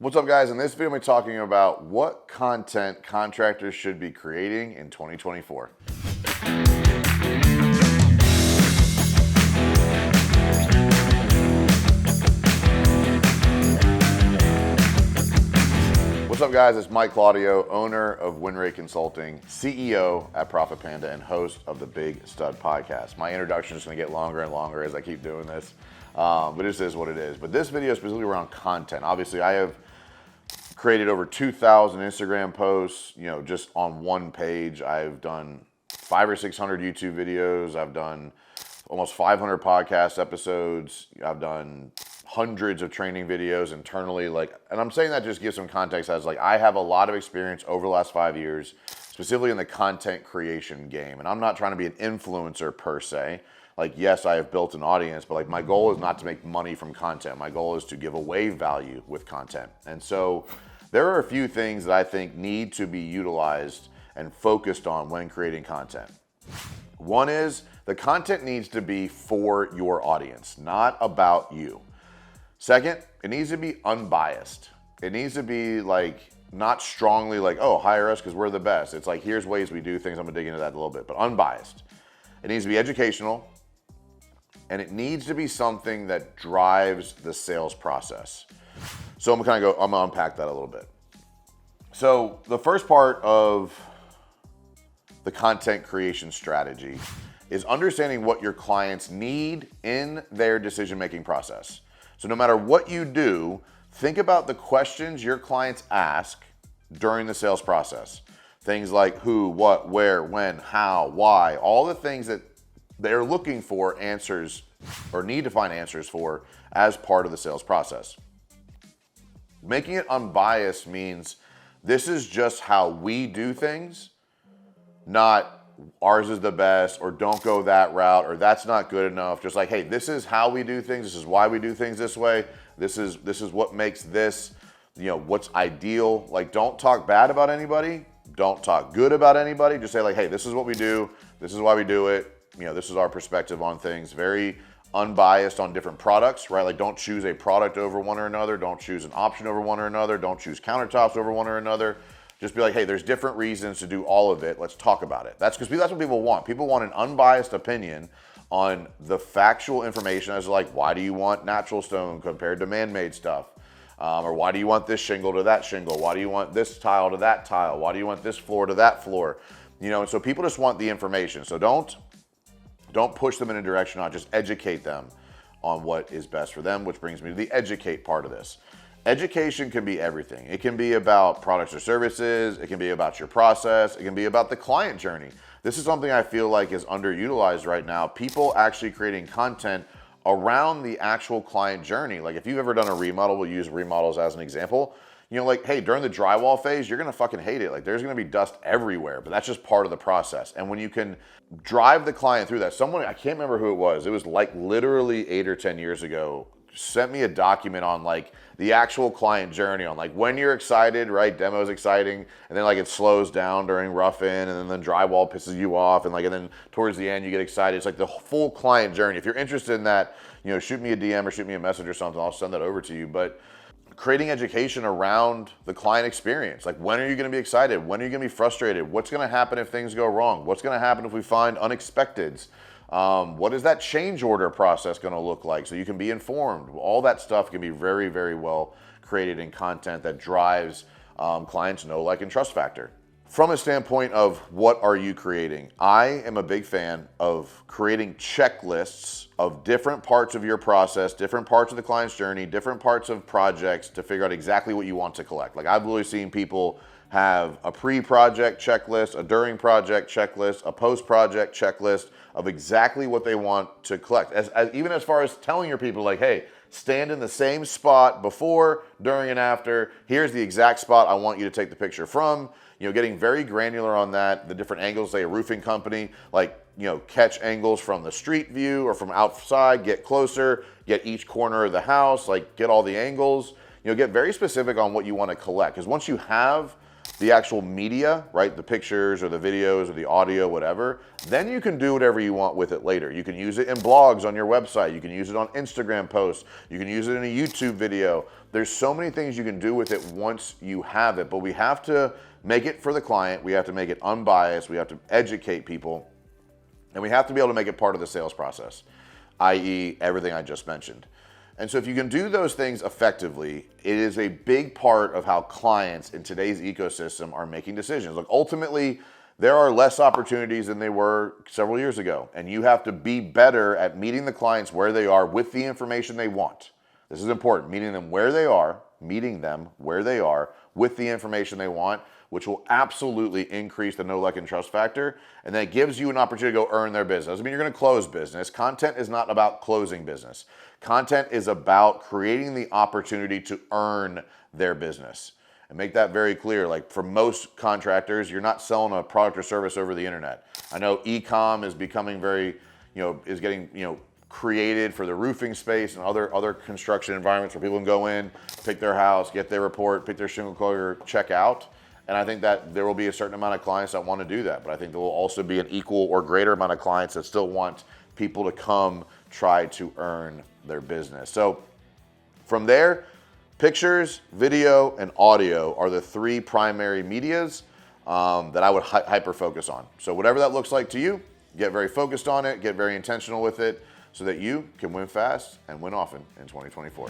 What's up, guys? In this video, we're talking about what content contractors should be creating in 2024. What's up, guys? It's Mike Claudio, owner of WinRate Consulting, CEO at Profit Panda, and host of the Big Stud Podcast. My introduction is going to get longer and longer as I keep doing this, but this is what it is. But this video is specifically around content. Obviously, I have created over 2,000 Instagram posts, just on one page. I've done 500 or 600 YouTube videos. I've done almost 500 podcast episodes. I've done hundreds of training videos internally. And I'm saying that just gives some context as I have a lot of experience over the last 5 years, specifically in the content creation game. And I'm not trying to be an influencer per se. Yes, I have built an audience, but my goal is not to make money from content. My goal is to give away value with content. And so there are a few things that I think need to be utilized and focused on when creating content. One is the content needs to be for your audience, not about you. Second, it needs to be unbiased. It needs to be not strongly oh, hire us because we're the best. It's here's ways we do things. I'm gonna dig into that a little bit, but unbiased. It needs to be educational, and it needs to be something that drives the sales process. So I'm gonna unpack that a little bit. So the first part of the content creation strategy is understanding what your clients need in their decision-making process. So no matter what you do, think about the questions your clients ask during the sales process. Things like who, what, where, when, how, why, all the things that they're looking for answers or need to find answers for as part of the sales process. Making it unbiased means this is just how we do things, not ours is the best, or don't go that route, or that's not good enough. Just hey, this is how we do things. This is why we do things this way. This is what makes this, what's ideal. Don't talk bad about anybody. Don't talk good about anybody. Just say hey, this is what we do. This is why we do it. This is our perspective on things. Very unbiased on different products, right? Don't choose a product over one or another. Don't choose an option over one or another. Don't choose countertops over one or another. Just be hey, there's different reasons to do all of it. Let's talk about it. That's what people want. People want an unbiased opinion on the factual information as why do you want natural stone compared to man-made stuff? Or why do you want this shingle to that shingle? Why do you want this tile to that tile? Why do you want this floor to that floor? And so people just want the information. So don't push them in a direction, just educate them on what is best for them, which brings me to the educate part of this. Education can be everything. It can be about products or services. It can be about your process. It can be about the client journey. This is something I feel is underutilized right now. People actually creating content around the actual client journey. If you've ever done a remodel, we'll use remodels as an example. Hey, during the drywall phase, you're gonna fucking hate it. There's gonna be dust everywhere, but that's just part of the process. And when you can drive the client through that, someone, I can't remember who it was literally 8 or 10 years ago, sent me a document on the actual client journey on when you're excited, right? Demo's exciting, and then it slows down during rough in, and then drywall pisses you off, and then towards the end you get excited. It's the full client journey. If you're interested in that, shoot me a DM or shoot me a message or something. I'll send that over to you. But creating education around the client experience. When are you going to be excited? When are you going to be frustrated? What's going to happen if things go wrong? What's going to happen if we find unexpecteds? What is that change order process going to look like so you can be informed? All that stuff can be very, very well created in content that drives clients' know, like, and trust factor. From a standpoint of what are you creating, I am a big fan of creating checklists of different parts of your process, different parts of the client's journey, different parts of projects to figure out exactly what you want to collect. I've really seen people have a pre-project checklist, a during project checklist, a post-project checklist of exactly what they want to collect. Even as far as telling your people hey, stand in the same spot before, during, and after. Here's the exact spot I want you to take the picture from. Getting very granular on that, the different angles, say a roofing company, catch angles from the street view or from outside, get closer, get each corner of the house, get all the angles. Get very specific on what you want to collect. Because once you have the actual media, right? The pictures or the videos or the audio, whatever, then you can do whatever you want with it later. You can use it in blogs on your website. You can use it on Instagram posts. You can use it in a YouTube video. There's so many things you can do with it once you have it, but we have to make it for the client. We have to make it unbiased. We have to educate people, and we have to be able to make it part of the sales process, i.e. everything I just mentioned. And so if you can do those things effectively, it is a big part of how clients in today's ecosystem are making decisions. Like ultimately, there are less opportunities than they were several years ago, and you have to be better at meeting the clients where they are with the information they want. This is important, meeting them where they are with the information they want, which will absolutely increase the know, like, and trust factor. And that gives you an opportunity to go earn their business. I mean, you're going to close business. Content is not about closing business. Content is about creating the opportunity to earn their business. And make that very clear. Like for most contractors, you're not selling a product or service over the internet. I know e-com is becoming very, is getting, created for the roofing space and other construction environments where people can go in, pick their house, get their report, pick their shingle color, check out. And I think that there will be a certain amount of clients that want to do that. But I think there will also be an equal or greater amount of clients that still want people to come try to earn their business. So from there, pictures, video, and audio are the three primary medias that I would hyper focus on. So whatever that looks like to you, get very focused on it, get very intentional with it, so that you can win fast and win often in 2024.